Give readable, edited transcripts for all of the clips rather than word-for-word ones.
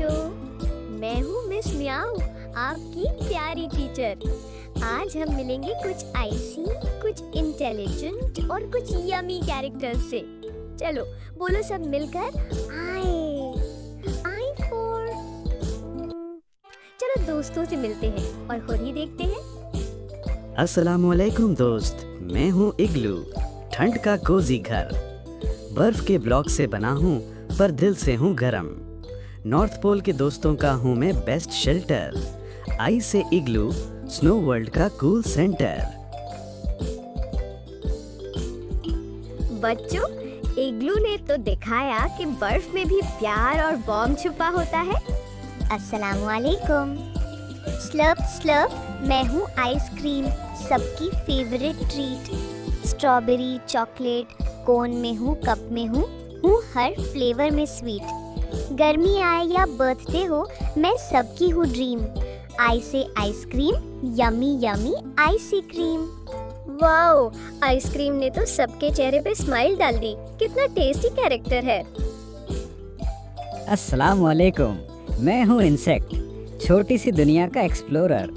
बच्चों, मैं हूँ मिस म्याऊ, आपकी प्यारी टीचर। आज हम मिलेंगे कुछ आईसी, कुछ इंटेलिजेंट और कुछ यमी कैरेक्टर्स से। चलो बोलो सब मिलकर आई फॉर। चलो दोस्तों से मिलते हैं और होली देखते हैं। अस्सलामुअलैकुम दोस्त, मैं हूँ इग्लू, ठंड का कोजी घर। बर्फ के ब्लॉक से बना हूँ पर दिल से हूँ गरम। नॉर्थ पोल के दोस्तों का हूँ मैं best shelter. I say igloo, snow world का कूल सेंटर। बच्चों, इग्लू ने तो दिखाया कि बर्फ में भी प्यार और वार्म छुपा होता है। अस्सलामुअलैकुम। स्लर्प स्लर्प, मैं हूँ आइसक्रीम, सबकी फेवरेट ट्रीट। स्ट्रॉबेरी, चॉकलेट, कोन में हूँ, कप में हूँ हर फ्लेवर में स्वीट। गर्मी आए या बर्थडे हो, मैं सबकी हूँ ड्रीम। आई से आइसक्रीम, यमी यमी आइसी क्रीम। वाओ, आइसक्रीम ने तो सबके चेहरे पे स्माइल डाल दी। कितना टेस्टी कैरेक्टर है। अस्सलाम वालेकुम, मैं हूँ इंसेक्ट, छोटी सी दुनिया का एक्सप्लोरर।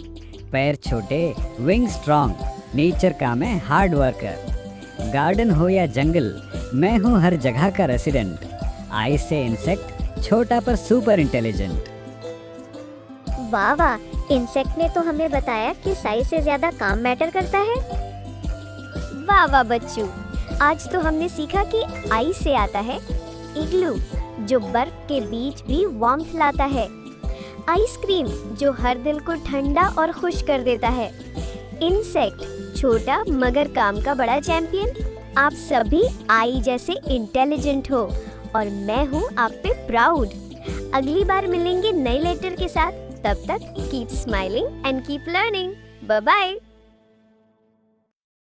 पैर छोटे, विंग स्ट्रॉन्ग, नेचर का मैं हार्ड वर्कर। गार्डन हो या जंगल, मैं हूँ हर जगह का रेसिडेंट। आई से इंसेक्ट, छोटा पर सुपर इंटेलिजेंट। वाह वाह, इंसेक्ट ने तो हमें बताया कि साइज से ज्यादा काम मैटर करता है। वाह वाह बच्चों, आज तो हमने सीखा कि आई से आता है इग्लू, जो बर्फ के बीच भी वार्मथ लाता है। आइसक्रीम, जो हर दिल को ठंडा और खुश कर देता है। इंसेक्ट, छोटा मगर काम का बड़ा चैंपियन। आप सभी आई जैसे इंटेलिजेंट हो और मैं हूँ आप पे प्राउड। अगली बार मिलेंगे नए लेटर के साथ। तब तक keep smiling and keep learning. Bye bye.